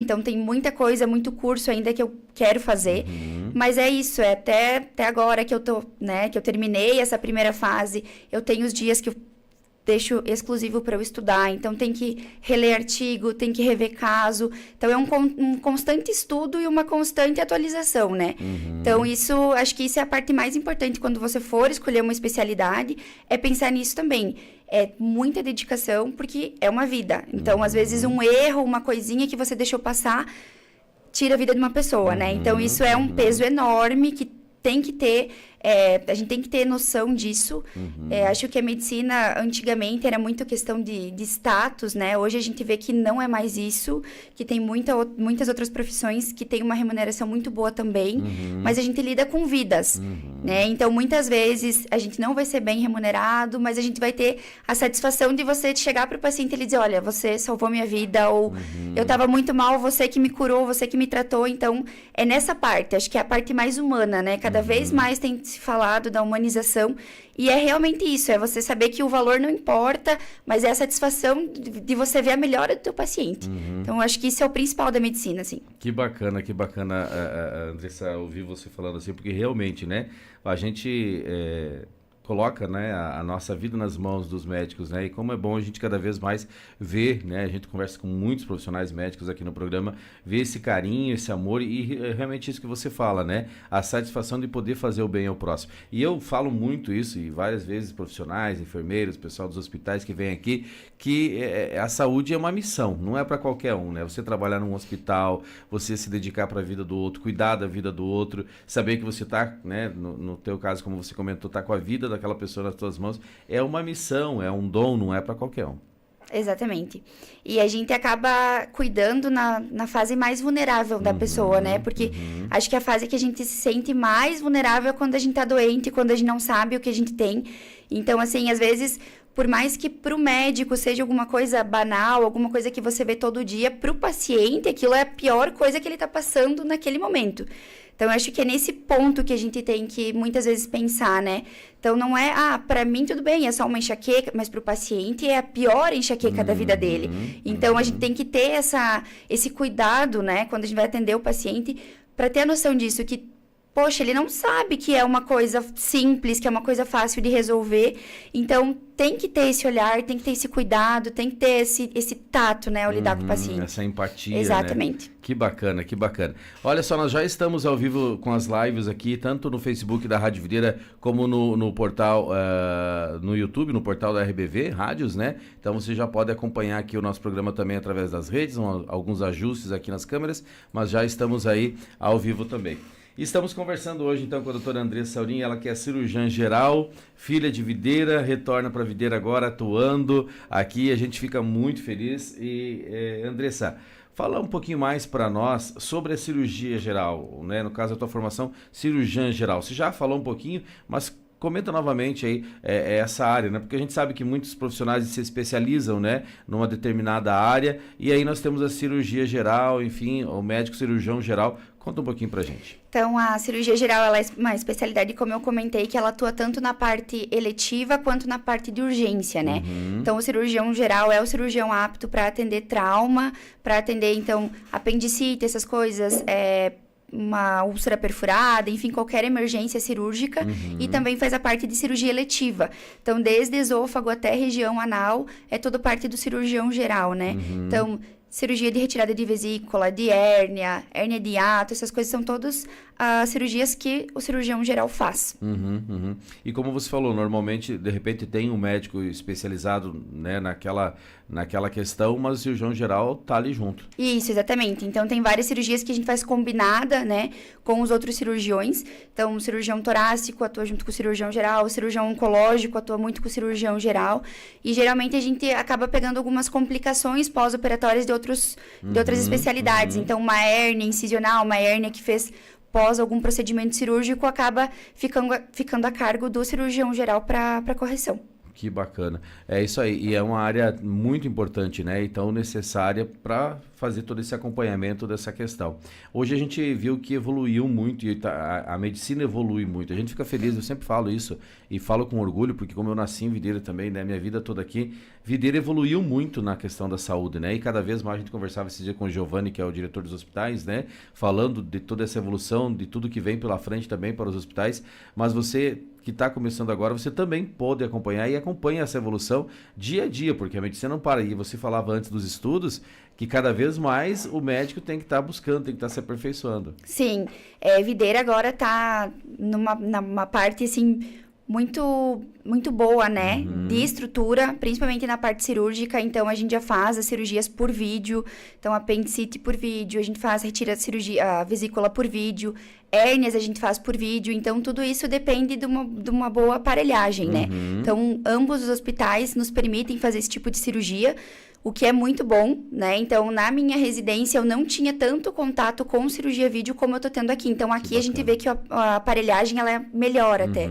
Então, tem muita coisa, muito curso ainda que eu quero fazer. Uhum. Mas é isso, é até agora que eu tô, né, que eu terminei essa primeira fase. Eu tenho os dias que eu deixo exclusivo para eu estudar. Então, tem que reler artigo, tem que rever caso. Então, é um constante estudo e uma constante atualização, né? Então, acho que isso é a parte mais importante quando você for escolher uma especialidade, é pensar nisso também. É muita dedicação, porque é uma vida. Então, às vezes, um erro, uma coisinha que você deixou passar, tira a vida de uma pessoa, né? Então, isso é um peso enorme que tem que ter, a gente tem que ter noção disso. Acho que a medicina, antigamente, era muito questão de status, né? Hoje a gente vê que não é mais isso, que tem muitas outras profissões que têm uma remuneração muito boa também, mas a gente lida com vidas, né? Então, muitas vezes, a gente não vai ser bem remunerado, mas a gente vai ter a satisfação de você chegar para o paciente e ele dizer, olha, você salvou minha vida, ou eu estava muito mal, você que me curou, você que me tratou. Então, é nessa parte, acho que é a parte mais humana, né? Cada vez mais tem se falado da humanização, e é realmente isso, é você saber que o valor não importa, mas é a satisfação de você ver a melhora do teu paciente. Então, acho que isso é o principal da medicina, assim. Que bacana, Andressa, ouvir você falando assim, porque realmente, né, a gente coloca, né, a nossa vida nas mãos dos médicos, né, e como é bom a gente cada vez mais ver, né, a gente conversa com muitos profissionais médicos aqui no programa, ver esse carinho, esse amor e realmente isso que você fala, né, a satisfação de poder fazer o bem ao próximo. E eu falo muito isso, e várias vezes profissionais, enfermeiros, pessoal dos hospitais que vem aqui, que a saúde é uma missão, não é para qualquer um, né, você trabalhar num hospital, você se dedicar para a vida do outro, cuidar da vida do outro, saber que você tá, né, no teu caso, como você comentou, tá com a vida daquela pessoa nas tuas mãos, é uma missão, é um dom, não é para qualquer um. Exatamente. E a gente acaba cuidando na fase mais vulnerável da pessoa, né? Porque acho que a fase que a gente se sente mais vulnerável é quando a gente tá doente, quando a gente não sabe o que a gente tem. Então, assim, às vezes, por mais que pro médico seja alguma coisa banal, alguma coisa que você vê todo dia, pro paciente, aquilo é a pior coisa que ele tá passando naquele momento. Então, eu acho que é nesse ponto que a gente tem que, muitas vezes, pensar, né? Então, não é, para mim tudo bem, é só uma enxaqueca, mas para o paciente é a pior enxaqueca da vida dele. Então, a gente tem que ter esse cuidado, né? Quando a gente vai atender o paciente, para ter a noção disso, que, poxa, ele não sabe que é uma coisa simples, que é uma coisa fácil de resolver. Então, tem que ter esse olhar, tem que ter esse cuidado, tem que ter esse tato, né, ao lidar com o paciente. Essa empatia, exatamente. Né? Que bacana, que bacana. Olha só, nós já estamos ao vivo com as lives aqui, tanto no Facebook da Rádio Videira, como no portal, no YouTube, no portal da RBV Rádios, né? Então você já pode acompanhar aqui o nosso programa também através das redes, alguns ajustes aqui nas câmeras, mas já estamos aí ao vivo também. Estamos conversando hoje, então, com a doutora Andressa Saurin, ela que é cirurgiã geral, filha de Videira, retorna para Videira agora, atuando aqui, a gente fica muito feliz. E, Andressa, fala um pouquinho mais para nós sobre a cirurgia geral, né? No caso, a tua formação, cirurgiã geral. Você já falou um pouquinho, mas comenta novamente aí essa área, né? Porque a gente sabe que muitos profissionais se especializam, né, numa determinada área, e aí nós temos a cirurgia geral, enfim, o médico cirurgião geral. Conta um pouquinho pra gente. Então, a cirurgia geral, ela é uma especialidade, como eu comentei, que ela atua tanto na parte eletiva quanto na parte de urgência, né? Então, o cirurgião geral é o cirurgião apto para atender trauma, para atender, então, apendicite, essas coisas, uma úlcera perfurada, enfim, qualquer emergência cirúrgica, e também faz a parte de cirurgia eletiva. Então, desde esôfago até região anal, é toda parte do cirurgião geral, né? Então, cirurgia de retirada de vesícula, de hérnia de hiato, essas coisas são todas cirurgias que o cirurgião geral faz. E como você falou, normalmente, de repente, tem um médico especializado, né, naquela questão, mas o cirurgião geral tá ali junto. Isso, exatamente. Então, tem várias cirurgias que a gente faz combinada, né, com os outros cirurgiões. Então, o cirurgião torácico atua junto com o cirurgião geral, o cirurgião oncológico atua muito com o cirurgião geral. E, geralmente, a gente acaba pegando algumas complicações pós-operatórias de outras especialidades. Então, uma hérnia incisional, uma hérnia que fez pós algum procedimento cirúrgico, acaba ficando a cargo do cirurgião geral para correção. Que bacana. É isso aí. E é uma área muito importante, né? Então, necessária para fazer todo esse acompanhamento dessa questão. Hoje a gente viu que evoluiu muito e a medicina evolui muito. A gente fica feliz, eu sempre falo isso e falo com orgulho, porque como eu nasci em Videira também, né, minha vida toda aqui, Videira evoluiu muito na questão da saúde, né? E cada vez mais a gente conversava esse dia com o Giovanni, que é o diretor dos hospitais, né? Falando de toda essa evolução, de tudo que vem pela frente também para os hospitais. Mas você que está começando agora, você também pode acompanhar e acompanha essa evolução dia a dia, porque a medicina não para. E você falava antes dos estudos que cada vez mais o médico tem que estar buscando, tem que estar se aperfeiçoando. Sim, Videira agora está numa parte, assim, muito boa, né? De estrutura, principalmente na parte cirúrgica. Então, a gente já faz as cirurgias por vídeo. Então, apendicite por vídeo, a gente retira a vesícula por vídeo. Hérnias a gente faz por vídeo. Então, tudo isso depende de uma boa aparelhagem, né? Então, ambos os hospitais nos permitem fazer esse tipo de cirurgia, o que é muito bom, né? Então, na minha residência, eu não tinha tanto contato com cirurgia vídeo como eu tô tendo aqui. Então, aqui a gente vê que a aparelhagem, ela é melhor até.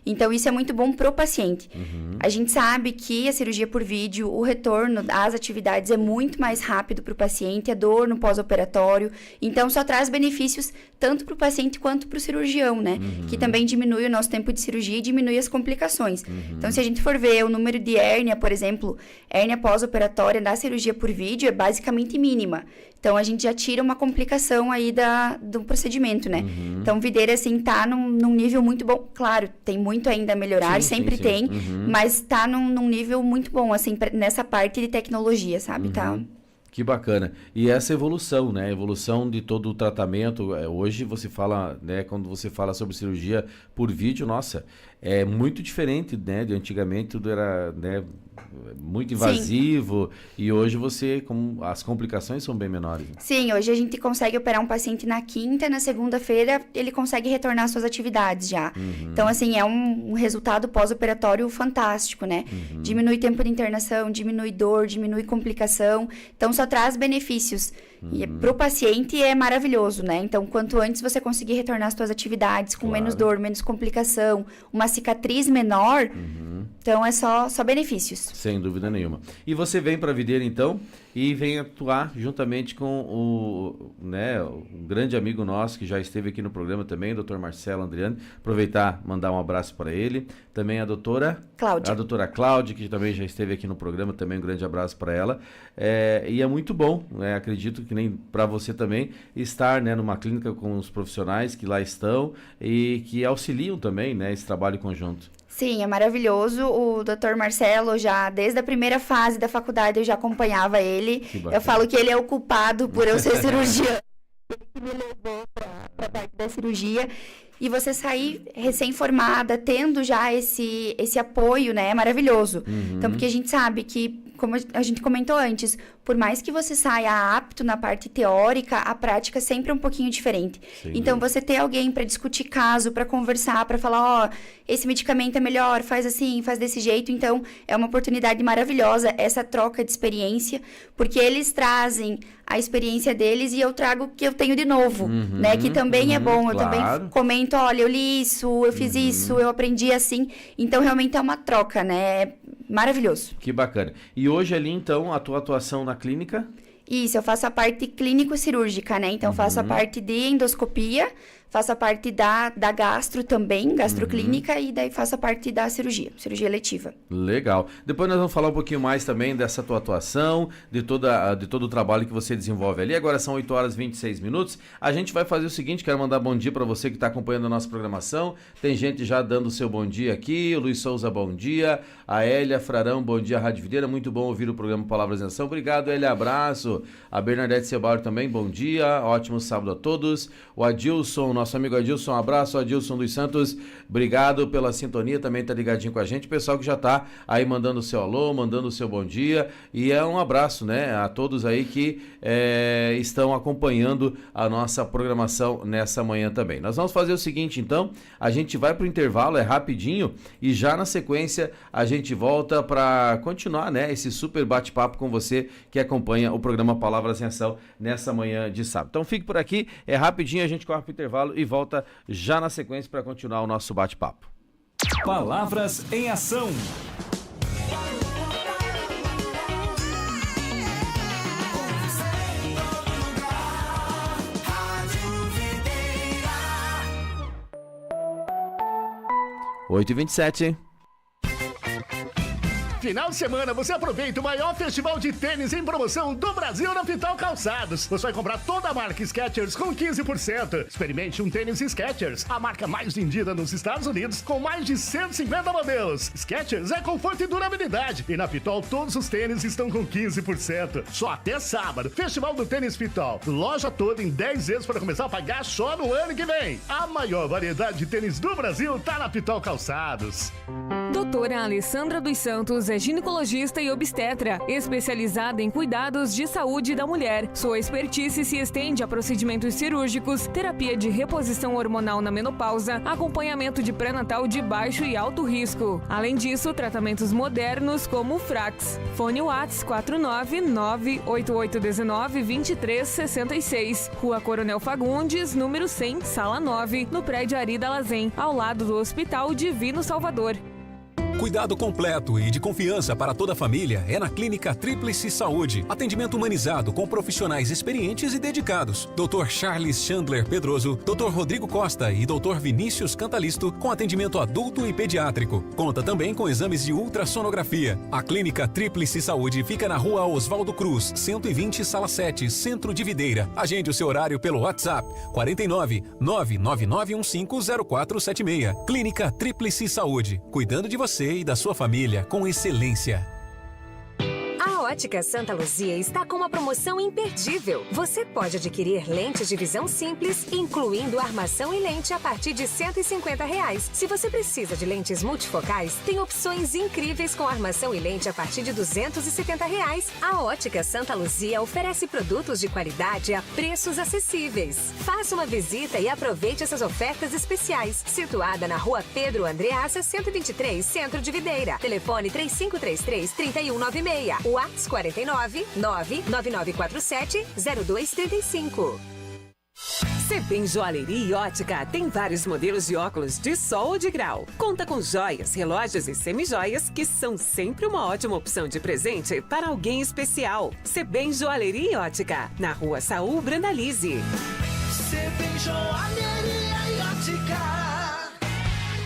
Então, isso é muito bom pro paciente. A gente sabe que a cirurgia por vídeo, o retorno às atividades é muito mais rápido pro paciente, a dor no pós-operatório. Então, só traz benefícios tanto pro paciente quanto pro cirurgião, né? Que também diminui o nosso tempo de cirurgia e diminui as complicações. Então, se a gente for ver o número de hérnia, por exemplo, hérnia pós-operatória da cirurgia por vídeo é basicamente mínima. Então, a gente já tira uma complicação aí do procedimento, né? Então, Videira, assim, tá num nível muito bom. Claro, tem muito ainda a melhorar, sempre tem, mas tá num nível muito bom, assim, nessa parte de tecnologia, sabe? Tá... Que bacana. E essa evolução, né? Evolução de todo o tratamento. Hoje você fala, né? Quando você fala sobre cirurgia por vídeo, nossa, é muito diferente, né? De antigamente tudo era, né, muito invasivo. Sim. E hoje as complicações são bem menores. Né? Sim, hoje a gente consegue operar um paciente na quinta, na segunda-feira ele consegue retornar às suas atividades já. Então, assim, é um resultado pós-operatório fantástico, né? Diminui tempo de internação, diminui dor, diminui complicação. Então, só traz benefícios. E pro paciente é maravilhoso, né? Então, quanto antes você conseguir retornar às suas atividades com menos dor, menos complicação, uma cicatriz menor, então é só benefícios. Sem dúvida nenhuma. E você vem para Videira, então, e vem atuar juntamente com um grande amigo nosso que já esteve aqui no programa também, o Dr. Marcelo Andriani. Aproveitar, mandar um abraço para ele. Também a doutora Cláudia. A doutora Cláudia, que também já esteve aqui no programa, também um grande abraço para ela. E é muito bom, né? Acredito que nem para você também, estar, né, numa clínica com os profissionais que lá estão e que auxiliam também, né, esse trabalho conjunto. Sim, é maravilhoso. O Dr. Marcelo, já desde a primeira fase da faculdade, eu já acompanhava ele. Eu falo que ele é o culpado por eu ser cirurgiã. Ele que me levou para a parte da cirurgia. E você sair recém-formada, tendo já esse apoio, né? É maravilhoso. Então, porque a gente sabe que, como a gente comentou antes, por mais que você saia apto na parte teórica, a prática sempre é um pouquinho diferente. Sim. Então, você ter alguém para discutir caso, para conversar, para falar, esse medicamento é melhor, faz assim, faz desse jeito. Então, é uma oportunidade maravilhosa essa troca de experiência, porque eles trazem a experiência deles e eu trago o que eu tenho de novo, né? Que também é bom. Eu também comento, olha, eu li isso, eu fiz isso, eu aprendi assim. Então, realmente é uma troca, né? É maravilhoso. Que bacana. E hoje ali, então, a tua atuação na clínica? Isso, eu faço a parte clínico-cirúrgica, né? Então, eu faço a parte de endoscopia, faço a parte da gastro também, gastroclínica, e daí faço a parte da cirurgia eletiva. Legal. Depois nós vamos falar um pouquinho mais também dessa tua atuação, de todo o trabalho que você desenvolve ali. Agora são 8 horas e 26 minutos. A gente vai fazer o seguinte, quero mandar bom dia para você que está acompanhando a nossa programação. Tem gente já dando o seu bom dia aqui. O Luiz Souza, bom dia. A Hélia Frarão, bom dia, Rádio Videira. Muito bom ouvir o programa Palavras em Ação. Obrigado, Hélia, abraço. A Bernadette Sebauer também, bom dia. Ótimo sábado a todos. O Adilson, nosso amigo Adilson, um abraço. Adilson dos Santos, obrigado pela sintonia, também tá ligadinho com a gente. Pessoal que já tá aí mandando o seu alô, mandando o seu bom dia. E é um abraço, né, a todos aí que estão acompanhando a nossa programação nessa manhã também. Nós vamos fazer o seguinte, então, a gente vai pro intervalo, é rapidinho, e já na sequência a gente volta para continuar, né, esse super bate-papo com você que acompanha o programa Palavras em Ação nessa manhã de sábado. Então fique por aqui, é rapidinho, a gente corre pro intervalo e volta já na sequência para continuar o nosso bate-papo. Palavras em Ação. 8h27. Final de semana você aproveita o maior festival de tênis em promoção do Brasil na Vital Calçados. Você vai comprar toda a marca Skechers com 15%. Experimente um tênis Skechers, a marca mais vendida nos Estados Unidos, com mais de 150 modelos. Skechers é conforto e durabilidade. E na Pitol todos os tênis estão com 15%. Só até sábado. Festival do Tênis Pitol. Loja toda em 10 vezes para começar a pagar só no ano que vem. A maior variedade de tênis do Brasil tá na Pitol Calçados. Doutora Alessandra dos Santos é ginecologista e obstetra, especializada em cuidados de saúde da mulher. Sua expertise se estende a procedimentos cirúrgicos, terapia de reposição hormonal na menopausa, acompanhamento de pré-natal de baixo e alto risco. Além disso, tratamentos modernos como o Frax. Fone Whats 499-8819-2366. Rua Coronel Fagundes, número 100, Sala 9, no prédio Arida Lazen, ao lado do Hospital Divino Salvador. Cuidado completo e de confiança para toda a família é na Clínica Tríplice Saúde. Atendimento humanizado com profissionais experientes e dedicados. Dr. Charles Chandler Pedroso, Dr. Rodrigo Costa e Dr. Vinícius Cantalisto, com atendimento adulto e pediátrico. Conta também com exames de ultrassonografia. A Clínica Tríplice Saúde fica na Rua Oswaldo Cruz, 120, Sala 7, Centro de Videira. Agende o seu horário pelo WhatsApp 49 999150476. Clínica Tríplice Saúde, cuidando de você e da sua família com excelência. A Ótica Santa Luzia está com uma promoção imperdível. Você pode adquirir lentes de visão simples, incluindo armação e lente a partir de R$ 150. Se você precisa de lentes multifocais, tem opções incríveis com armação e lente a partir de R$ 270. A Ótica Santa Luzia oferece produtos de qualidade a preços acessíveis. Faça uma visita e aproveite essas ofertas especiais. Situada na Rua Pedro Andreassa, 123, Centro de Videira. Telefone 3533-3196. WhatsApp 49 99947 0235. Sebem Joalheria e Ótica tem vários modelos de óculos de sol ou de grau. Conta com joias, relógios e semijoias que são sempre uma ótima opção de presente para alguém especial. Sebem Joalheria e Ótica, na Rua Saul Brandalize. Sebem Joalheria e Ótica.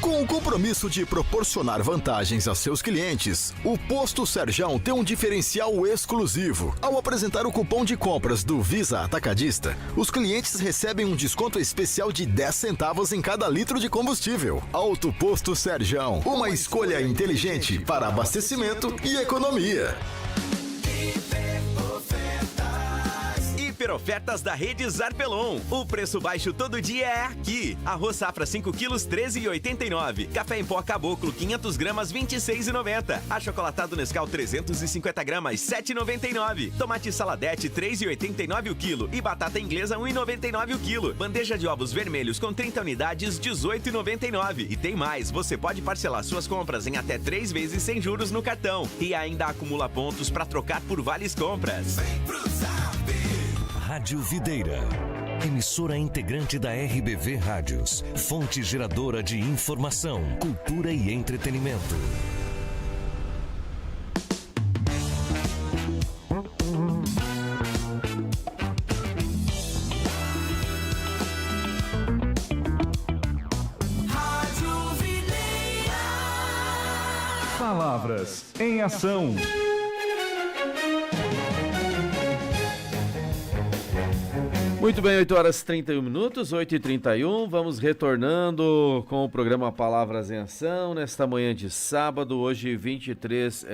Com o compromisso de proporcionar vantagens a seus clientes, o Posto Serjão tem um diferencial exclusivo. Ao apresentar o cupom de compras do Visa Atacadista, os clientes recebem um desconto especial de 10 centavos em cada litro de combustível. Auto Posto Serjão, uma escolha inteligente para abastecimento e economia. Ofertas da Rede Zarpelon. O preço baixo todo dia é aqui. Arroz safra 5 quilos, R$ 13,89. Café em pó Caboclo, 500 gramas, R$ 26,90. Achocolatado Nescau, 350 gramas, R$ 7,99. Tomate saladete, R$ 3,89 o quilo. E batata inglesa, R$ 1,99 o quilo. Bandeja de ovos vermelhos com 30 unidades, R$ 18,99. E tem mais, você pode parcelar suas compras em até 3 vezes sem juros no cartão. E ainda acumula pontos para trocar por vales compras. Vem pro Zap. Rádio Videira, emissora integrante da RBV Rádios, fonte geradora de informação, cultura e entretenimento. Rádio Videira. Palavras em ação. Muito bem, 8 horas e 31 minutos, 8h31, vamos retornando com o programa Palavras em Ação, nesta manhã de sábado, hoje 23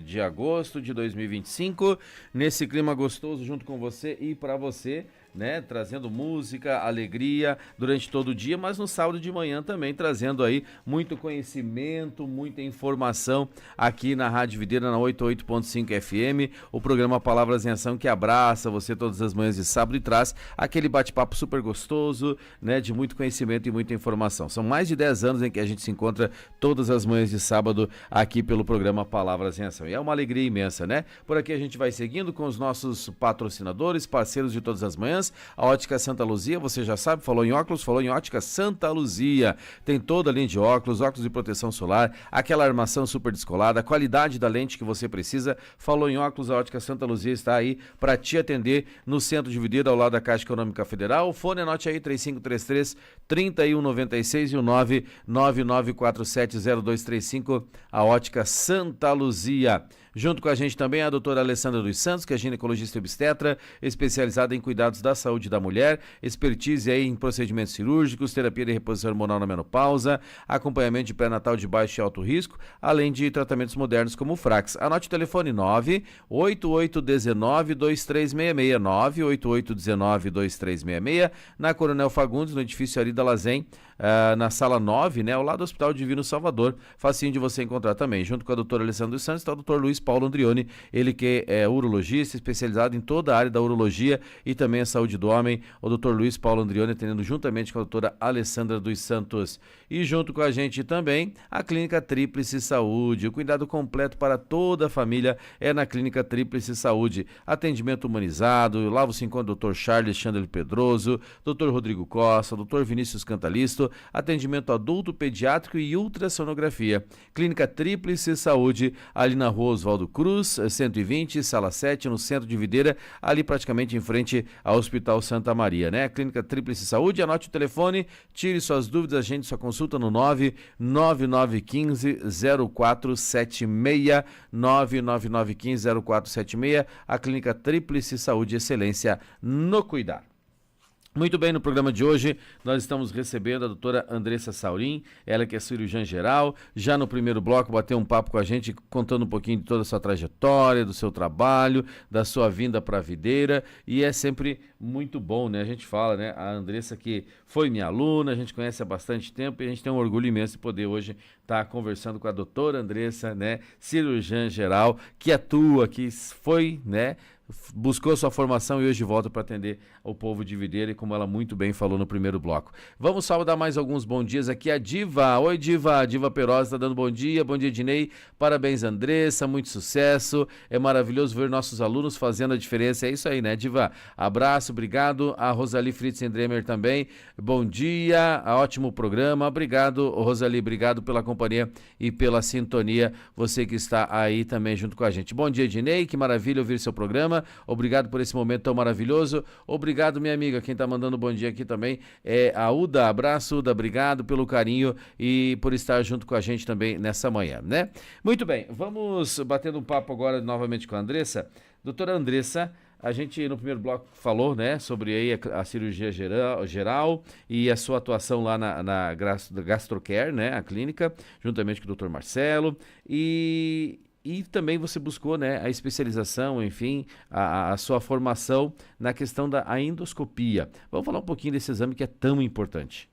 de agosto de 2025, nesse clima gostoso junto com você e para você, né, trazendo música, alegria durante todo o dia, mas no sábado de manhã também trazendo aí muito conhecimento, muita informação aqui na Rádio Videira, na 88.5 FM, o programa Palavras em Ação que abraça você todas as manhãs de sábado e traz aquele bate-papo super gostoso, né, de muito conhecimento e muita informação. São mais de 10 anos em que a gente se encontra todas as manhãs de sábado aqui pelo programa Palavras em Ação. E é uma alegria imensa, né? Por aqui a gente vai seguindo com os nossos patrocinadores, parceiros de todas as manhãs. oftalmologistas. A Ótica Santa Luzia, você já sabe, falou em óculos, falou em Ótica Santa Luzia. Tem toda a linha de óculos de proteção solar, aquela armação super descolada, a qualidade da lente que você precisa. Falou em óculos, a Ótica Santa Luzia está aí para te atender no centro de Videira, ao lado da Caixa Econômica Federal. O fone, anote aí, 3533-3196 e o 999470235, a Ótica Santa Luzia. Junto com a gente também a doutora Alessandra dos Santos, que é ginecologista e obstetra, especializada em cuidados da saúde da mulher, expertise aí em procedimentos cirúrgicos, terapia de reposição hormonal na menopausa, acompanhamento de pré-natal de baixo e alto risco, além de tratamentos modernos como o Frax. Anote o telefone 98819-2366, 98819-2366, na Coronel Fagundes, no edifício Arida Lazen, na sala 9, né, ao lado do Hospital Divino Salvador, facinho de você encontrar também. Junto com a doutora Alessandra dos Santos está o doutor Luiz Paulo Andrioni, ele que é urologista, especializado em toda a área da urologia e também a saúde do homem. O doutor Luiz Paulo Andrioni atendendo juntamente com a doutora Alessandra dos Santos. E junto com a gente também a Clínica Tríplice Saúde, o cuidado completo para toda a família é na Clínica Tríplice Saúde. Atendimento humanizado, lá você encontra o doutor Charles Chandler Pedroso, doutor Rodrigo Costa, doutor Vinícius Cantalisto, atendimento adulto, pediátrico e ultrassonografia. Clínica Tríplice Saúde, ali na rua Oswaldo Cruz, 120, sala 7, no centro de Videira, ali praticamente em frente ao Hospital Santa Maria, né? Clínica Tríplice Saúde, anote o telefone, tire suas dúvidas, agende sua consulta no 99915-0476, 99915-0476, a Clínica Tríplice Saúde, excelência no cuidar. Muito bem, no programa de hoje nós estamos recebendo a doutora Andressa Saurim, ela que é cirurgiã geral, já no primeiro bloco bateu um papo com a gente, contando um pouquinho de toda a sua trajetória, do seu trabalho, da sua vinda para a Videira, e é sempre muito bom, né? A gente fala, né? A Andressa que foi minha aluna, a gente conhece há bastante tempo e a gente tem um orgulho imenso de poder hoje estar conversando com a doutora Andressa, né? Cirurgiã geral, que atua, que foi, né? Buscou sua formação e hoje volta para atender o povo de Videira, e como ela muito bem falou no primeiro bloco. Vamos só dar mais alguns bons dias aqui. A Diva, oi Diva, a Diva Perosa está dando bom dia Dinei, parabéns Andressa, muito sucesso, é maravilhoso ver nossos alunos fazendo a diferença, é isso aí, né Diva? Abraço, obrigado. A Rosali Fritzendremer também, bom dia, ótimo programa, obrigado Rosali, obrigado pela companhia e pela sintonia, você que está aí também junto com a gente. Bom dia Dinei, que maravilha ouvir seu programa. Obrigado por esse momento tão maravilhoso. Obrigado, minha amiga. Quem está mandando bom dia aqui também é a Uda. Abraço, Uda. Obrigado pelo carinho e por estar junto com a gente também nessa manhã, né? Muito bem, vamos batendo um papo agora novamente com a Andressa. Doutora Andressa, a gente no primeiro bloco falou, né, sobre aí a cirurgia geral e a sua atuação lá na Gastrocare, né, a clínica, juntamente com o Dr. Marcelo, e também você buscou, né, a especialização, enfim, a sua formação na questão da endoscopia. Vamos falar um pouquinho desse exame que é tão importante.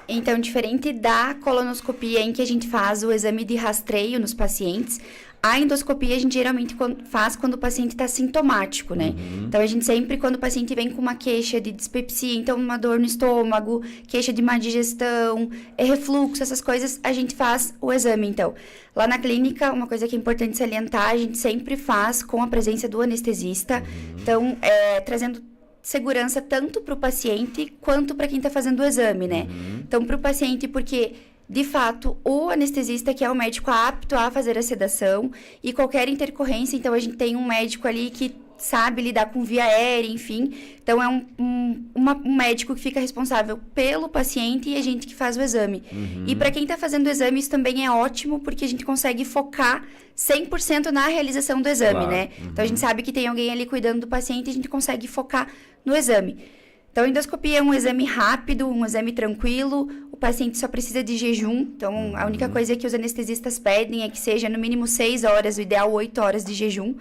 Então, diferente da colonoscopia, em que a gente faz o exame de rastreio nos pacientes, a endoscopia a gente geralmente faz quando o paciente está sintomático, né? Então, a gente sempre, quando o paciente vem com uma queixa de dispepsia, então uma dor no estômago, queixa de má digestão, refluxo, essas coisas, a gente faz o exame. Então, lá na clínica, uma coisa que é importante salientar, a gente sempre faz com a presença do anestesista. Então, trazendo segurança tanto para o paciente quanto para quem está fazendo o exame, né? Então, para o paciente, porque de fato, o anestesista que é o médico apto a fazer a sedação e qualquer intercorrência, então a gente tem um médico ali que sabe lidar com via aérea, enfim. Então, é um médico que fica responsável pelo paciente e a gente que faz o exame. E para quem está fazendo o exame, isso também é ótimo, porque a gente consegue focar 100% na realização do exame, né? Então, a gente sabe que tem alguém ali cuidando do paciente e a gente consegue focar no exame. Então, a endoscopia é um exame rápido, um exame tranquilo, o paciente só precisa de jejum, então a única coisa que os anestesistas pedem é que seja no mínimo 6 horas, o ideal 8 horas de jejum,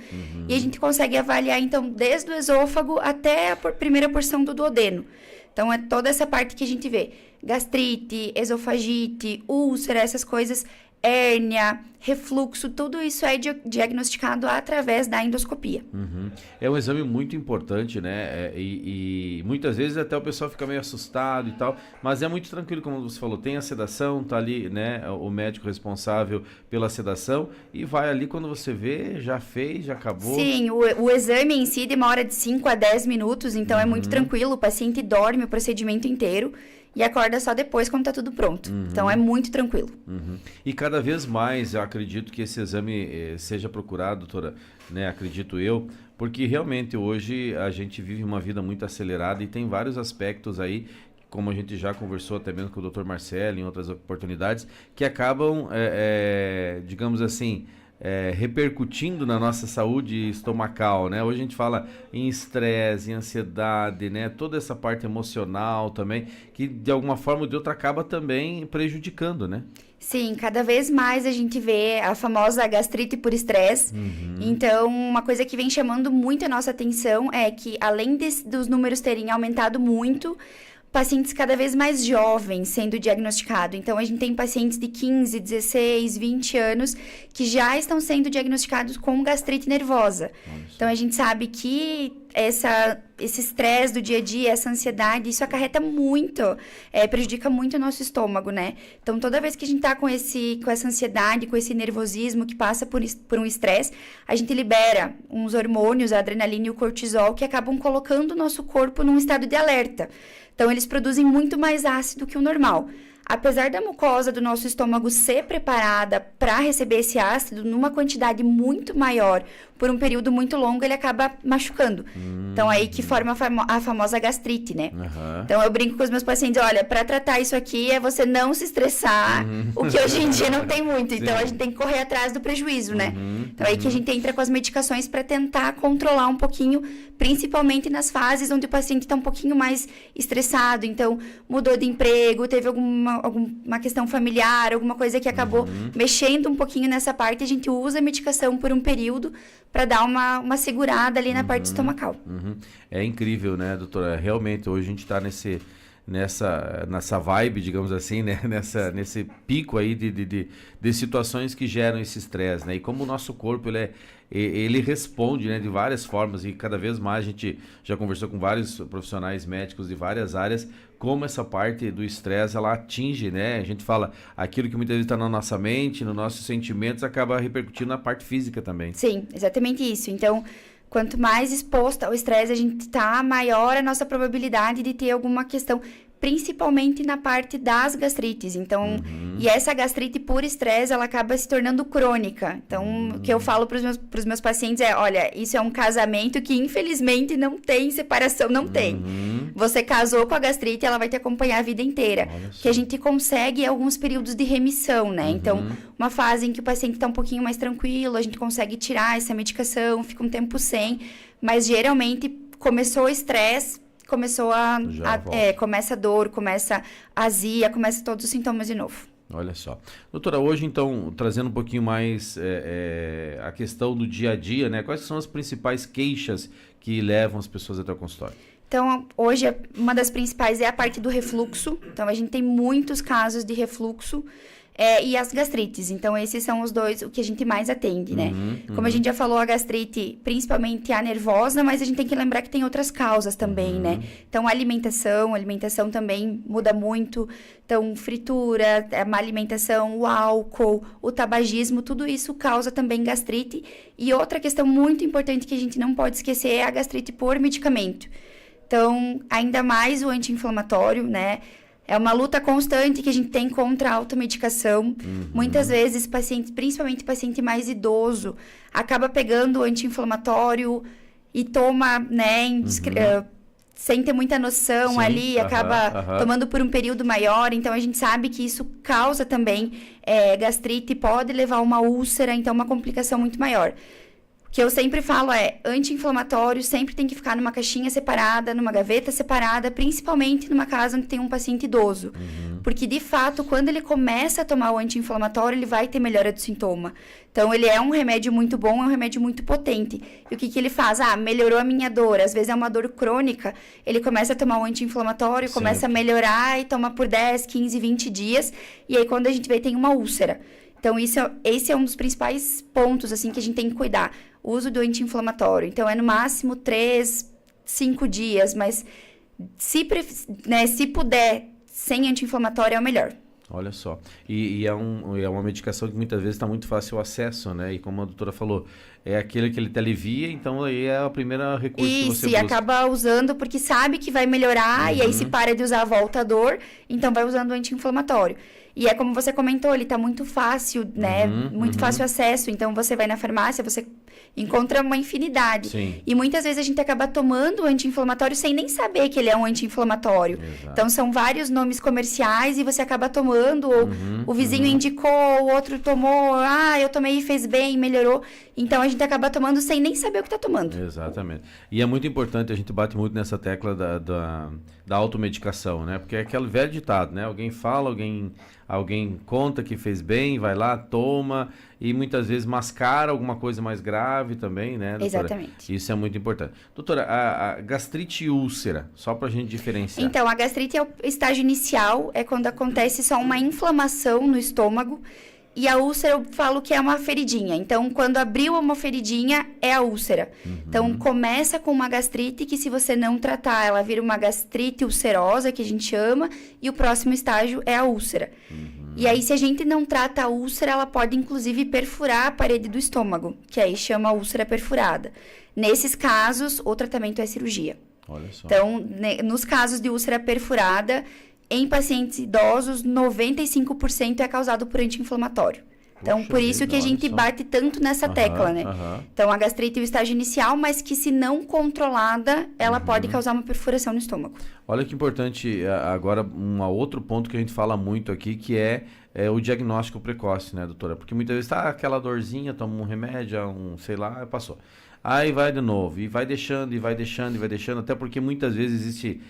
e a gente consegue avaliar, então, desde o esôfago até a primeira porção do duodeno. Então, é toda essa parte que a gente vê, gastrite, esofagite, úlcera, essas coisas, hérnia, refluxo, tudo isso é diagnosticado através da endoscopia. É um exame muito importante, né? E muitas vezes até o pessoal fica meio assustado e tal, mas é muito tranquilo, como você falou, tem a sedação, tá ali, né, o médico responsável pela sedação e vai ali quando você vê, já fez, já acabou. Sim, o exame em si demora de 5 a 10 minutos, então é muito tranquilo, o paciente dorme o procedimento inteiro e acorda só depois quando tá tudo pronto. Então é muito tranquilo. E cada vez mais eu acredito que esse exame seja procurado, doutora, né? Acredito eu, porque realmente hoje a gente vive uma vida muito acelerada e tem vários aspectos aí, como a gente já conversou até mesmo com o Dr. Marcelo em outras oportunidades, que acabam, digamos assim, repercutindo na nossa saúde estomacal, né? Hoje a gente fala em estresse, em ansiedade, né? Toda essa parte emocional também, que de alguma forma ou de outra acaba também prejudicando, né? Sim, cada vez mais a gente vê a famosa gastrite por estresse. Então, uma coisa que vem chamando muito a nossa atenção é que, além dos números terem aumentado muito, pacientes cada vez mais jovens sendo diagnosticados. Então, a gente tem pacientes de 15, 16, 20 anos que já estão sendo diagnosticados com gastrite nervosa. Então, a gente sabe que esse estresse do dia a dia, essa ansiedade, isso acarreta muito, prejudica muito o nosso estômago, né? Então, toda vez que a gente tá com essa ansiedade, com esse nervosismo que passa por um estresse, a gente libera uns hormônios, a adrenalina e o cortisol, que acabam colocando o nosso corpo num estado de alerta. Então, eles produzem muito mais ácido que o normal. Apesar da mucosa do nosso estômago ser preparada para receber esse ácido numa quantidade muito maior, por um período muito longo, ele acaba machucando. Então, aí que forma a famosa gastrite, né? Então, eu brinco com os meus pacientes, olha, para tratar isso aqui é você não se estressar, o que hoje em dia não tem muito. Então, a gente tem que correr atrás do prejuízo, né? Então, aí que a gente entra com as medicações para tentar controlar um pouquinho, principalmente nas fases onde o paciente está um pouquinho mais estressado. Então, mudou de emprego, teve alguma questão familiar, alguma coisa que acabou mexendo um pouquinho nessa parte, a gente usa a medicação por um período para dar uma segurada ali na parte estomacal. É incrível, né, doutora? Realmente, hoje a gente está nessa vibe, digamos assim, né? Nesse pico aí de situações que geram esse estresse, né? E como o nosso corpo, ele responde, né, de várias formas, e cada vez mais a gente já conversou com vários profissionais médicos de várias áreas, como essa parte do estresse, ela atinge, né? A gente fala, aquilo que muitas vezes está na nossa mente, nos nossos sentimentos, acaba repercutindo na parte física também. Sim, exatamente isso. Então, quanto mais exposto ao estresse a gente tá, maior a nossa probabilidade de ter alguma questão, principalmente na parte das gastrites. Então, e essa gastrite por estresse, ela acaba se tornando crônica. Então, o que eu falo para os meus pacientes é, olha, isso é um casamento que infelizmente não tem separação, não tem. Você casou com a gastrite, ela vai te acompanhar a vida inteira. Que a gente consegue alguns períodos de remissão, né? Então, uma fase em que o paciente está um pouquinho mais tranquilo, a gente consegue tirar essa medicação, fica um tempo sem, mas geralmente começou o estresse, começa a dor, começa a azia, começa todos os sintomas de novo. Olha só. Doutora, hoje então, trazendo um pouquinho mais a questão do dia a dia, né? Quais são as principais queixas que levam as pessoas até o consultório? Então, hoje, uma das principais é a parte do refluxo. Então, a gente tem muitos casos de refluxo. E as gastrites. Então, esses são os dois, o que a gente mais atende, né? Como a gente já falou, a gastrite, principalmente a nervosa, mas a gente tem que lembrar que tem outras causas também, né? Então, a alimentação também muda muito. Então, fritura, a má alimentação, o álcool, o tabagismo, tudo isso causa também gastrite. E outra questão muito importante que a gente não pode esquecer é a gastrite por medicamento. Então, ainda mais o anti-inflamatório, né? É uma luta constante que a gente tem contra a automedicação. Muitas vezes, principalmente paciente mais idoso, acaba pegando o anti-inflamatório e toma, né, sem ter muita noção ali, acaba tomando por um período maior. Então, a gente sabe que isso causa também gastrite, pode levar a uma úlcera, então uma complicação muito maior. O que eu sempre falo é, anti-inflamatório sempre tem que ficar numa caixinha separada, numa gaveta separada, principalmente numa casa onde tem um paciente idoso. Porque, de fato, quando ele começa a tomar o anti-inflamatório, ele vai ter melhora do sintoma. Então, ele é um remédio muito bom, é um remédio muito potente. E o que ele faz? Melhorou a minha dor. Às vezes é uma dor crônica, ele começa a tomar o anti-inflamatório, começa a melhorar e toma por 10, 15, 20 dias. E aí, quando a gente vê, tem uma úlcera. Então, esse é um dos principais pontos, assim, que a gente tem que cuidar. O uso do anti-inflamatório. Então, é no máximo 3, 5 dias, mas se puder, sem anti-inflamatório, é o melhor. Olha só. E é uma medicação que muitas vezes está muito fácil o acesso, né? E como a doutora falou, é aquele que ele te alivia, então aí é a primeira recurso que você busca. E acaba usando porque sabe que vai melhorar, e aí se para de usar, volta a dor, então vai usando o anti-inflamatório. E é como você comentou, ele tá muito fácil, né? Muito fácil acesso. Então, você vai na farmácia, você encontra uma infinidade. Sim. E muitas vezes a gente acaba tomando o anti-inflamatório sem nem saber que ele é um anti-inflamatório. Exato. Então, são vários nomes comerciais e você acaba tomando, ou o vizinho indicou, o outro tomou, eu tomei e fez bem, melhorou. Então, a gente acaba tomando sem nem saber o que tá tomando. Exatamente. E é muito importante, a gente bate muito nessa tecla da automedicação, né? Porque é aquele velho ditado, né? Alguém fala, alguém conta que fez bem, vai lá, toma, e muitas vezes mascara alguma coisa mais grave também, né, doutora? Exatamente. Isso é muito importante. Doutora, a gastrite e úlcera, só pra gente diferenciar. Então, a gastrite é o estágio inicial, é quando acontece só uma inflamação no estômago, e a úlcera eu falo que é uma feridinha. Então, quando abriu uma feridinha, é a úlcera. Então, começa com uma gastrite que, se você não tratar, ela vira uma gastrite ulcerosa, que a gente chama, e o próximo estágio é a úlcera. E aí, se a gente não trata a úlcera, ela pode, inclusive, perfurar a parede do estômago, que aí chama úlcera perfurada. Nesses casos, o tratamento é cirurgia. Olha só. Então, nos casos de úlcera perfurada, em pacientes idosos, 95% é causado por anti-inflamatório. Então, por isso que a gente bate tanto nessa tecla, né? Então, a gastrite é o estágio inicial, mas que, se não controlada, ela pode causar uma perfuração no estômago. Olha que importante, agora, outro ponto que a gente fala muito aqui, que é o diagnóstico precoce, né, doutora? Porque muitas vezes aquela dorzinha, toma um remédio, sei lá, passou. Aí vai de novo, e vai deixando, até porque muitas vezes existe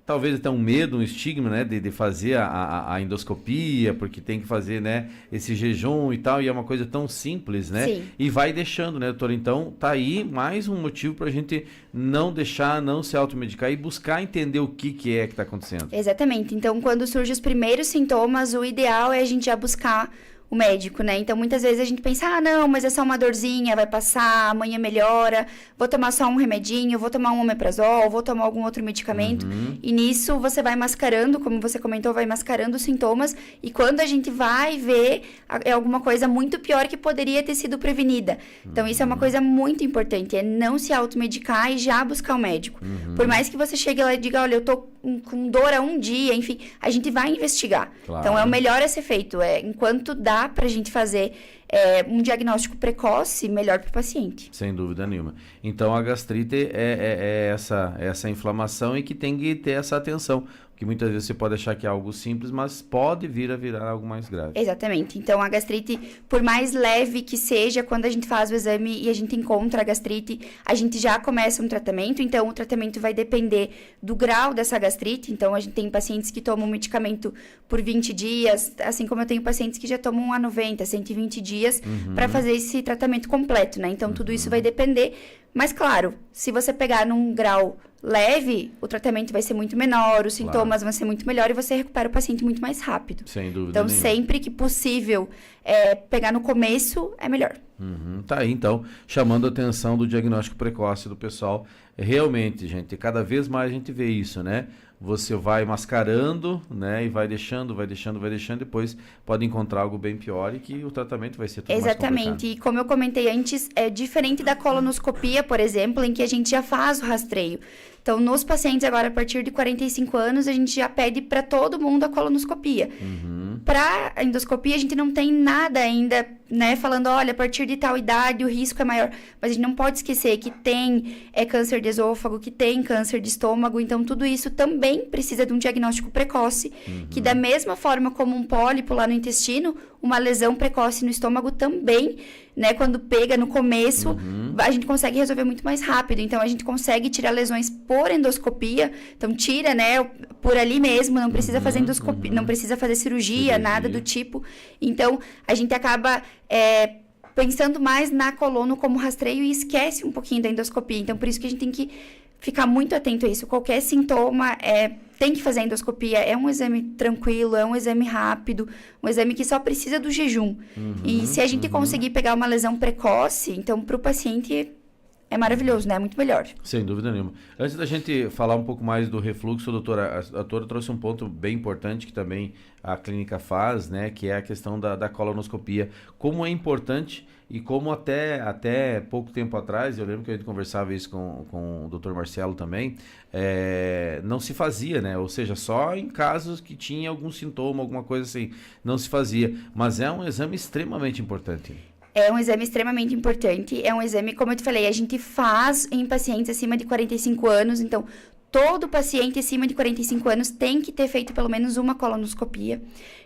talvez até um medo, um estigma, né, de fazer a endoscopia, porque tem que fazer, né, esse jejum e tal, e é uma coisa tão simples, né? Sim. E vai deixando, né, doutora? Então, tá aí mais um motivo pra gente não deixar, não se automedicar e buscar entender o que é que tá acontecendo. Exatamente. Então, quando surgem os primeiros sintomas, o ideal é a gente já buscar o médico, né? Então, muitas vezes a gente pensa, não, mas é só uma dorzinha, vai passar, amanhã melhora, vou tomar só um remedinho, vou tomar um omeprazol, vou tomar algum outro medicamento. E nisso você vai mascarando, como você comentou, vai mascarando os sintomas, e quando a gente vai ver, é alguma coisa muito pior que poderia ter sido prevenida. Então, isso é uma coisa muito importante, é não se automedicar e já buscar o médico. Por mais que você chegue lá e diga, olha, eu tô com dor há um dia, enfim, a gente vai investigar. Claro. Então, é o melhor a ser feito, enquanto dá pra gente fazer um diagnóstico precoce, melhor para o paciente. Sem dúvida nenhuma. Então, a gastrite é essa inflamação e que tem que ter essa atenção. Porque muitas vezes você pode achar que é algo simples, mas pode vir a virar algo mais grave. Exatamente. Então, a gastrite, por mais leve que seja, quando a gente faz o exame e a gente encontra a gastrite, a gente já começa um tratamento. Então, o tratamento vai depender do grau dessa gastrite. Então, a gente tem pacientes que tomam medicamento por 20 dias, assim como eu tenho pacientes que já tomam a 90, 120 dias para fazer esse tratamento completo, né? Então, tudo isso vai depender. Mas, claro, se você pegar num grau leve, o tratamento vai ser muito menor, os sintomas vão ser muito melhor e você recupera o paciente muito mais rápido. Sem dúvida Então, nenhuma. sempre que possível, pegar no começo é melhor. Tá aí, então, chamando a atenção do diagnóstico precoce do pessoal. Realmente, gente, cada vez mais a gente vê isso, né? Você vai mascarando, né? E vai deixando, depois pode encontrar algo bem pior e que o tratamento vai ser tudo mais complicado. Exatamente. E como eu comentei antes, é diferente da colonoscopia, por exemplo, em que a gente já faz o rastreio. Então, nos pacientes agora, a partir de 45 anos, a gente já pede para todo mundo a colonoscopia. Para a endoscopia, a gente não tem nada ainda, né, falando, olha, a partir de tal idade o risco é maior. Mas a gente não pode esquecer que tem câncer de esôfago, que tem câncer de estômago. Então, tudo isso também precisa de um diagnóstico precoce, que da mesma forma como um pólipo lá no intestino, uma lesão precoce no estômago também, né, quando pega no começo, a gente consegue resolver muito mais rápido. Então, a gente consegue tirar lesões por endoscopia. Então, tira, né, por ali mesmo, não precisa fazer endoscopia, não precisa fazer cirurgia, nada do tipo. Então, a gente acaba pensando mais na colono como rastreio e esquece um pouquinho da endoscopia. Então, por isso que a gente tem que ficar muito atento a isso. Qualquer sintoma tem que fazer a endoscopia. É um exame tranquilo, é um exame rápido, um exame que só precisa do jejum. E se a gente conseguir pegar uma lesão precoce, então para o paciente é maravilhoso, né? Muito melhor. Sem dúvida nenhuma. Antes da gente falar um pouco mais do refluxo, doutora, a doutora trouxe um ponto bem importante que também a clínica faz, né? Que é a questão da colonoscopia. Como é importante e como até pouco tempo atrás, eu lembro que a gente conversava isso com o doutor Marcelo também, não se fazia, né? Ou seja, só em casos que tinha algum sintoma, alguma coisa assim, não se fazia. Mas é um exame extremamente importante. É um exame extremamente importante, é um exame, como eu te falei, a gente faz em pacientes acima de 45 anos, então todo paciente acima de 45 anos tem que ter feito pelo menos uma colonoscopia,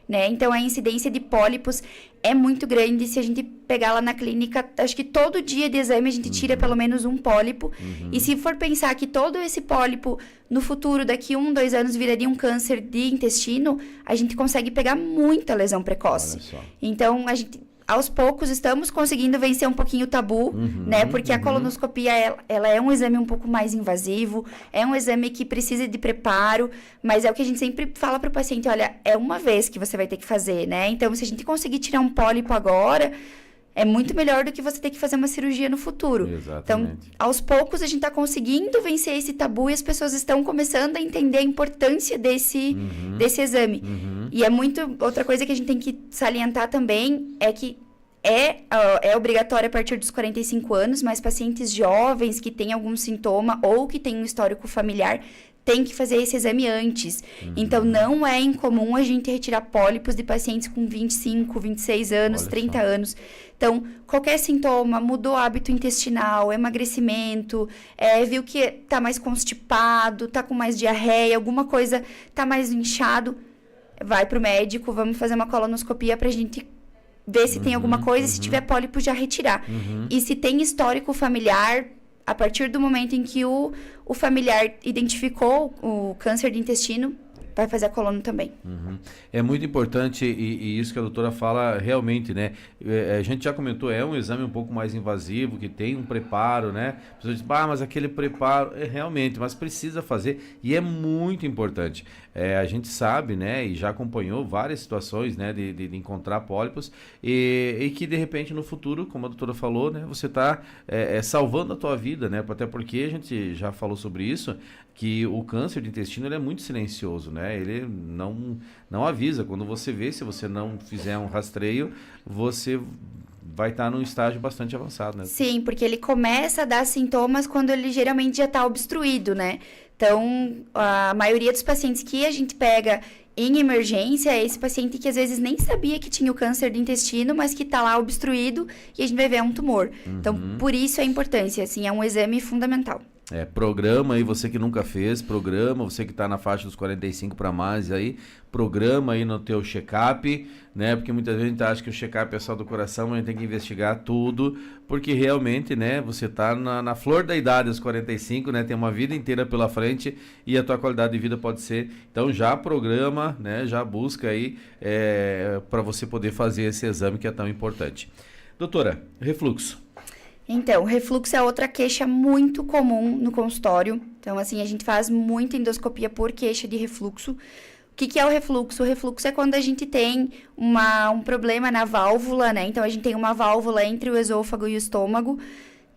né? Então a incidência de pólipos é muito grande. Se a gente pegar lá na clínica, acho que todo dia de exame a gente tira pelo menos um pólipo. E se for pensar que todo esse pólipo no futuro, daqui 1, 2 anos, viraria um câncer de intestino, a gente consegue pegar muita lesão precoce. Então a gente, aos poucos, estamos conseguindo vencer um pouquinho o tabu, né? Porque a colonoscopia, ela é um exame um pouco mais invasivo, é um exame que precisa de preparo, mas é o que a gente sempre fala para o paciente, olha, é uma vez que você vai ter que fazer, né? Então, se a gente conseguir tirar um pólipo agora, é muito melhor do que você ter que fazer uma cirurgia no futuro. Exatamente. Então, aos poucos, a gente está conseguindo vencer esse tabu e as pessoas estão começando a entender a importância desse exame. E é muito... Outra coisa que a gente tem que salientar também é que é obrigatório a partir dos 45 anos, mas pacientes jovens que têm algum sintoma ou que têm um histórico familiar tem que fazer esse exame antes. Então, não é incomum a gente retirar pólipos de pacientes com 25, 26 anos, 30 anos. Então, qualquer sintoma, mudou o hábito intestinal, emagrecimento, viu que tá mais constipado, tá com mais diarreia, alguma coisa tá mais inchado, vai pro médico, vamos fazer uma colonoscopia pra gente ver se tem alguma coisa, se tiver pólipo, já retirar. E se tem histórico familiar, a partir do momento em que o familiar identificou o câncer de intestino, vai fazer a colono também. É muito importante e isso que a doutora fala realmente, né? A gente já comentou, é um exame um pouco mais invasivo, que tem um preparo, né? A pessoa diz, mas aquele preparo, realmente, mas precisa fazer e é muito importante. A gente sabe, né? E já acompanhou várias situações, né? De encontrar pólipos e que de repente no futuro, como a doutora falou, né? Você está salvando a tua vida, né? Até porque a gente já falou sobre isso, que o câncer de intestino ele é muito silencioso, né? Ele não avisa. Quando você vê, se você não fizer um rastreio, você vai estar num estágio bastante avançado, né? Sim, porque ele começa a dar sintomas quando ele geralmente já está obstruído, né? Então, a maioria dos pacientes que a gente pega em emergência é esse paciente que às vezes nem sabia que tinha o câncer de intestino, mas que está lá obstruído e a gente vai ver um tumor. Então, por isso a importância, assim, é um exame fundamental. Programa aí, você que nunca fez, programa, você que está na faixa dos 45 para mais aí, programa aí no teu check-up, né? Porque muitas vezes a gente acha que o check-up é só do coração, mas a gente tem que investigar tudo, porque realmente, né, você está na flor da idade, aos 45, né? Tem uma vida inteira pela frente e a tua qualidade de vida pode ser. Então já programa, né? Já busca aí para você poder fazer esse exame que é tão importante. Doutora, refluxo. Então, refluxo é outra queixa muito comum no consultório. Então, assim, a gente faz muita endoscopia por queixa de refluxo. O que é o refluxo? O refluxo é quando a gente tem um problema na válvula, né? Então, a gente tem uma válvula entre o esôfago e o estômago,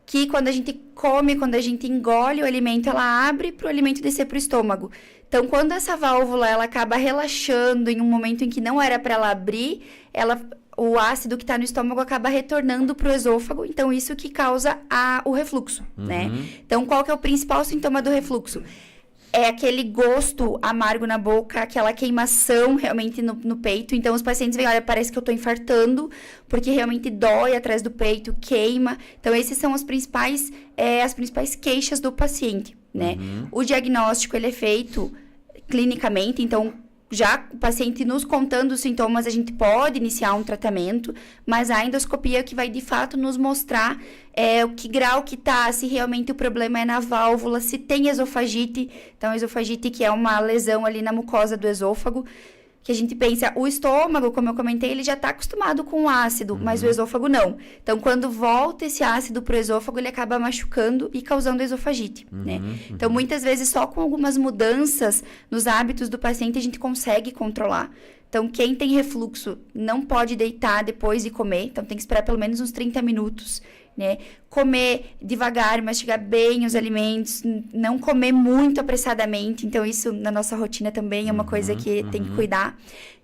que quando a gente come, quando a gente engole o alimento, ela abre para o alimento descer para o estômago. Então, quando essa válvula ela acaba relaxando em um momento em que não era para ela abrir, o ácido que está no estômago acaba retornando para o esôfago, então isso que causa o refluxo, né? Então, qual que é o principal sintoma do refluxo? É aquele gosto amargo na boca, aquela queimação realmente no peito. Então, os pacientes veem, olha, parece que eu estou infartando, porque realmente dói atrás do peito, queima. Então, esses são as principais queixas do paciente, né? O diagnóstico, ele é feito clinicamente, então, já o paciente nos contando os sintomas, a gente pode iniciar um tratamento, mas a endoscopia que vai, de fato, nos mostrar o que grau que tá, se realmente o problema é na válvula, se tem esofagite. Então, esofagite que é uma lesão ali na mucosa do esôfago, que a gente pensa, o estômago, como eu comentei, ele já está acostumado com o ácido, mas o esôfago não. Então, quando volta esse ácido para o esôfago, ele acaba machucando e causando esofagite, né? Então, muitas vezes, só com algumas mudanças nos hábitos do paciente, a gente consegue controlar. Então, quem tem refluxo não pode deitar depois de comer, então tem que esperar pelo menos uns 30 minutos, né? Comer devagar, mastigar bem os alimentos, não comer muito apressadamente. Então, isso na nossa rotina também é uma coisa que tem que cuidar.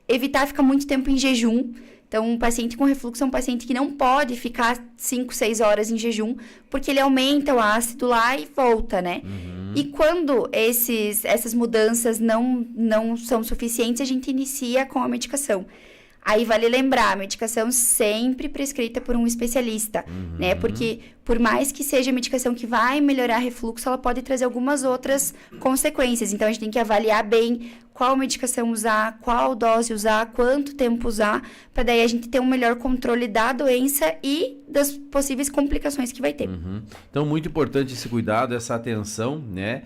Evitar ficar muito tempo em jejum. Então, um paciente com refluxo é um paciente que não pode ficar 5, 6 horas em jejum, porque ele aumenta o ácido lá e volta, né? E quando essas mudanças não são suficientes, a gente inicia com a medicação. Aí vale lembrar, a medicação sempre prescrita por um especialista, né? Porque por mais que seja a medicação que vai melhorar refluxo, ela pode trazer algumas outras consequências. Então, a gente tem que avaliar bem qual medicação usar, qual dose usar, quanto tempo usar, para daí a gente ter um melhor controle da doença e das possíveis complicações que vai ter. Então, muito importante esse cuidado, essa atenção, né?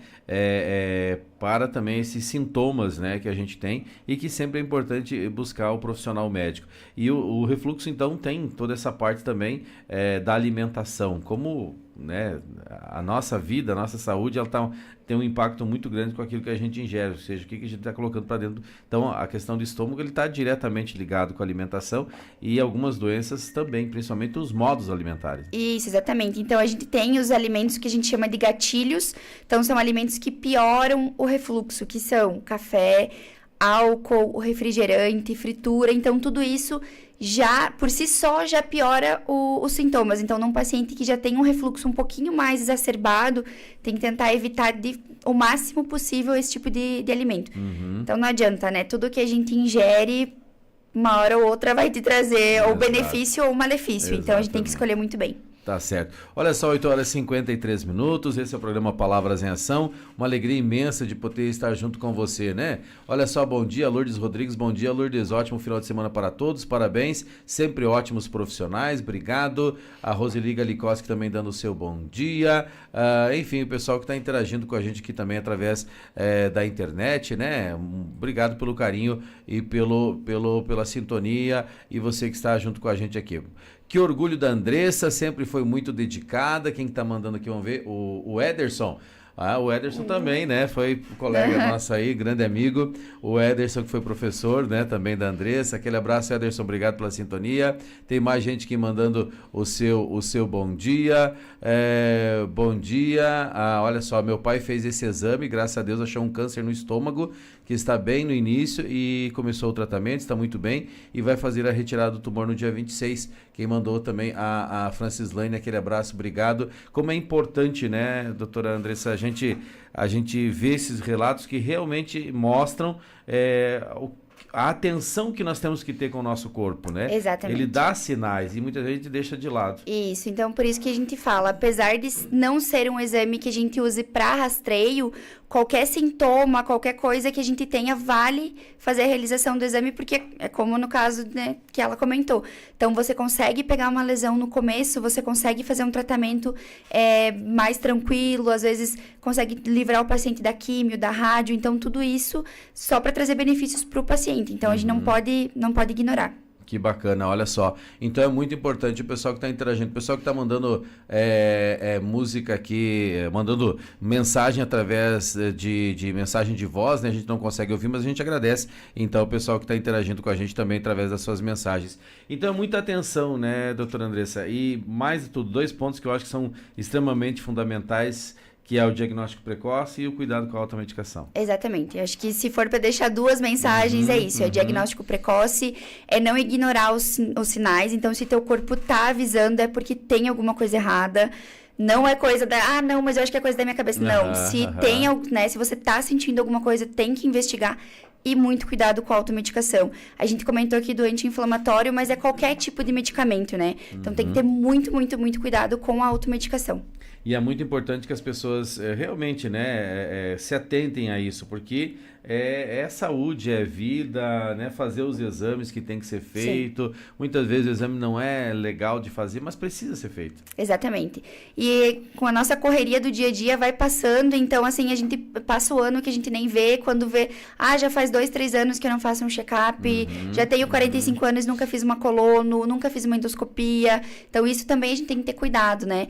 Para também esses sintomas, né, que a gente tem e que sempre é importante buscar o profissional médico. E o refluxo, então, tem toda essa parte também da alimentação. Como, né, a nossa vida, a nossa saúde, ela tem um impacto muito grande com aquilo que a gente ingere, ou seja, o que a gente está colocando para dentro. Então, a questão do estômago, ele está diretamente ligado com a alimentação e algumas doenças também, principalmente os modos alimentares. Isso, exatamente. Então, a gente tem os alimentos que a gente chama de gatilhos. Então, são alimentos que pioram o refluxo, que são café, álcool, o refrigerante, fritura. Então, tudo isso já, por si só, já piora os sintomas. Então, num paciente que já tem um refluxo um pouquinho mais exacerbado, tem que tentar evitar o máximo possível esse tipo de alimento. Então, não adianta, né? Tudo que a gente ingere, uma hora ou outra vai te trazer ou benefício ou malefício. Então, a gente tem que escolher muito bem. Tá certo. Olha só, 8 horas e 53 minutos, esse é o programa Palavras em Ação, uma alegria imensa de poder estar junto com você, né? Olha só, bom dia, Lourdes Rodrigues, bom dia, Lourdes, ótimo final de semana para todos, parabéns, sempre ótimos profissionais, obrigado. A Roseli Galicoski também dando o seu bom dia, enfim, o pessoal que está interagindo com a gente aqui também através da internet, né? Obrigado pelo carinho e pela sintonia e você que está junto com a gente aqui. Que orgulho da Andressa, sempre foi muito dedicada. Quem está mandando aqui, vamos ver, o Ederson. O Ederson também, né? Foi colega nosso aí, grande amigo. O Ederson, que foi professor, né? Também da Andressa. Aquele abraço, Ederson. Obrigado pela sintonia. Tem mais gente aqui mandando o seu bom dia. Bom dia. Olha só, meu pai fez esse exame, graças a Deus achou um câncer no estômago, que está bem no início e começou o tratamento, está muito bem e vai fazer a retirada do tumor no dia 26. Quem mandou também a Francislane, aquele abraço, obrigado. Como é importante, né, doutora Andressa, a gente vê esses relatos que realmente mostram a atenção que nós temos que ter com o nosso corpo, né? Exatamente. Ele dá sinais e muita gente deixa de lado. Isso, então por isso que a gente fala, apesar de não ser um exame que a gente use para rastreio, qualquer sintoma, qualquer coisa que a gente tenha, vale fazer a realização do exame, porque é como no caso, né, que ela comentou. Então, você consegue pegar uma lesão no começo, você consegue fazer um tratamento mais tranquilo, às vezes consegue livrar o paciente da químio, da rádio, então tudo isso só para trazer benefícios para o paciente. Então, a gente não pode ignorar. Que bacana, olha só. Então é muito importante o pessoal que está interagindo, o pessoal que está mandando música aqui, mandando mensagem através de mensagem de voz, né? A gente não consegue ouvir, mas a gente agradece. Então o pessoal que está interagindo com a gente também através das suas mensagens. Então muita atenção, né, doutora Andressa? E mais de tudo, 2 pontos que eu acho que são extremamente fundamentais, que é o diagnóstico precoce e o cuidado com a automedicação. Exatamente. Eu acho que se for para deixar 2 mensagens, é isso. É diagnóstico precoce, é não ignorar os sinais. Então, se teu corpo tá avisando, é porque tem alguma coisa errada. Não é coisa não, mas eu acho que é coisa da minha cabeça. Não, se tem, né, se você tá sentindo alguma coisa, tem que investigar. E muito cuidado com a automedicação. A gente comentou aqui do anti-inflamatório, mas é qualquer tipo de medicamento, né? Então, tem que ter muito, muito, muito cuidado com a automedicação. E é muito importante que as pessoas realmente, né, se atentem a isso, porque é saúde, é vida, né, fazer os exames que tem que ser feito. Sim. Muitas vezes o exame não é legal de fazer, mas precisa ser feito. Exatamente. E com a nossa correria do dia a dia vai passando, então assim, a gente passa o ano que a gente nem vê, quando vê, já faz 2, 3 anos que eu não faço um check-up, já tenho 45 anos, nunca fiz uma colono, nunca fiz uma endoscopia. Então isso também a gente tem que ter cuidado, né?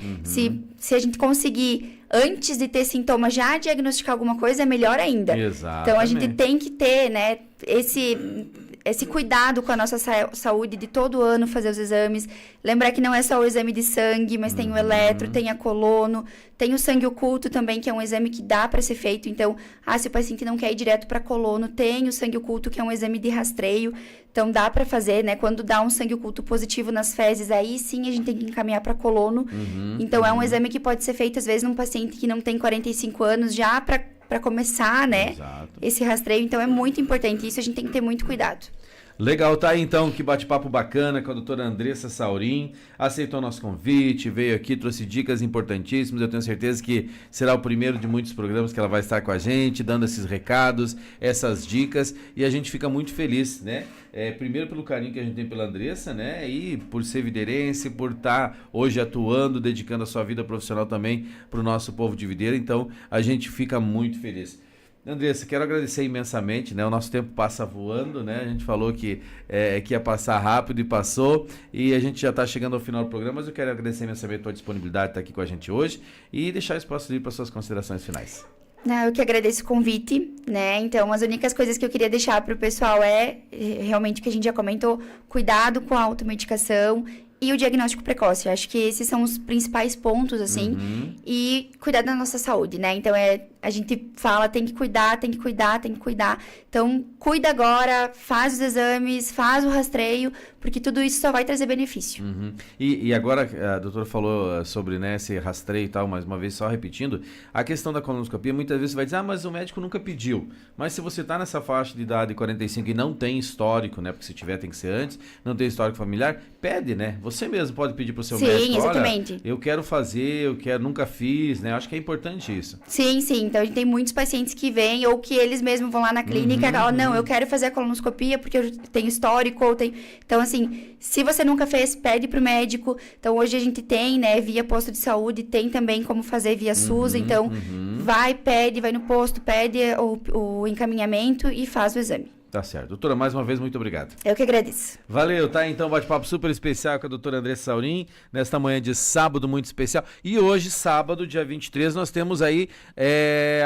Se a gente conseguir, antes de ter sintomas, já diagnosticar alguma coisa, é melhor ainda. Exatamente. Então, a gente tem que ter, né, esse cuidado com a nossa saúde de todo ano fazer os exames. Lembrar que não é só o exame de sangue, mas tem o eletro, tem a colono, tem o sangue oculto também, que é um exame que dá para ser feito. Então, se o paciente não quer ir direto para colono, tem o sangue oculto, que é um exame de rastreio. Então, dá para fazer, né? Quando dá um sangue oculto positivo nas fezes, aí sim a gente tem que encaminhar para colono. Então, é um exame que pode ser feito, às vezes, num paciente que não tem 45 anos, já para começar, né? Exato. Esse rastreio. Então, é muito importante. Isso a gente tem que ter muito cuidado. Legal, tá aí então, que bate-papo bacana com a doutora Andressa Saurin, aceitou nosso convite, veio aqui, trouxe dicas importantíssimas, eu tenho certeza que será o primeiro de muitos programas que ela vai estar com a gente, dando esses recados, essas dicas, e a gente fica muito feliz, né? Primeiro pelo carinho que a gente tem pela Andressa, né? E por ser videirense, por estar hoje atuando, dedicando a sua vida profissional também para o nosso povo de Videira, então a gente fica muito feliz. Andressa, quero agradecer imensamente, né? O nosso tempo passa voando, né? A gente falou que ia passar rápido e passou, e a gente já está chegando ao final do programa, mas eu quero agradecer imensamente a tua disponibilidade de estar aqui com a gente hoje e deixar o espaço livre para suas considerações finais. Eu que agradeço o convite, né? Então, as únicas coisas que eu queria deixar para o pessoal realmente o que a gente já comentou, cuidado com a automedicação e o diagnóstico precoce. Eu acho que esses são os principais pontos, assim, e cuidar da nossa saúde, né? Então, a gente fala, tem que cuidar. Então, cuida agora, faz os exames, faz o rastreio, porque tudo isso só vai trazer benefício. E agora, a doutora falou sobre, né, esse rastreio e tal, mais uma vez, só repetindo, a questão da colonoscopia, muitas vezes você vai dizer, mas o médico nunca pediu. Mas se você está nessa faixa de idade 45 e não tem histórico, né, porque se tiver tem que ser antes, não tem histórico familiar, pede, né? Você mesmo pode pedir para o seu médico, Sim, exatamente. Olha, eu quero fazer, nunca fiz, né? Acho que é importante isso. Sim. Então, a gente tem muitos pacientes que vêm ou que eles mesmos vão lá na clínica e falam, não, eu quero fazer a colonoscopia porque eu tenho histórico ou tenho... Então, assim, se você nunca fez, pede pro médico. Então, hoje a gente tem, né, via posto de saúde, tem também como fazer via SUS. Então, vai no posto, pede o encaminhamento e faz o exame. Tá certo. Doutora, mais uma vez, muito obrigado. Eu que agradeço. Valeu, tá? Então, bate-papo super especial com a doutora Andressa Saurin, nesta manhã de sábado muito especial. E hoje, sábado, dia 23, nós temos aí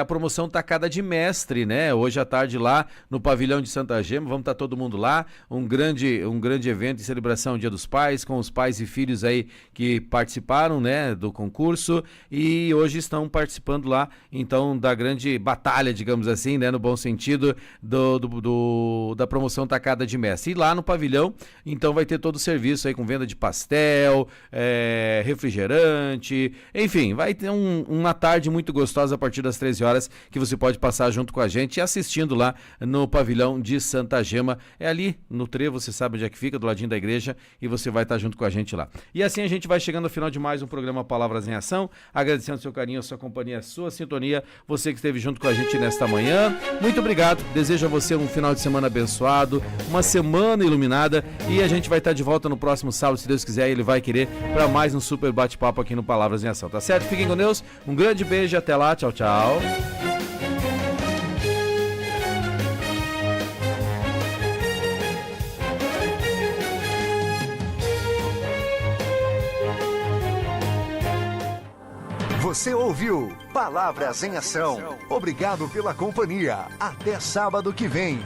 a promoção Tacada de Mestre, né? Hoje à tarde lá no pavilhão de Santa Gema, vamos estar todo mundo lá. Um grande evento em celebração ao Dia dos Pais, com os pais e filhos aí que participaram, né, do concurso. E hoje estão participando lá, então, da grande batalha, digamos assim, né, no bom sentido, da promoção Tacada de Mestre. E lá no pavilhão, então vai ter todo o serviço aí com venda de pastel, refrigerante, enfim, vai ter uma tarde muito gostosa a partir das 13 horas que você pode passar junto com a gente e assistindo lá no pavilhão de Santa Gema. É ali no trevo, você sabe onde é que fica, do ladinho da igreja, e você vai estar junto com a gente lá. E assim a gente vai chegando ao final de mais um programa Palavras em Ação, agradecendo o seu carinho, a sua companhia, a sua sintonia, você que esteve junto com a gente nesta manhã. Muito obrigado, desejo a você um final de semana abençoado, uma semana iluminada, e a gente vai estar de volta no próximo sábado, se Deus quiser, ele vai querer, para mais um super bate-papo aqui no Palavras em Ação, tá certo? Fiquem com Deus, um grande beijo, até lá, tchau, tchau. Você ouviu Palavras em Ação. Obrigado pela companhia. Até sábado que vem.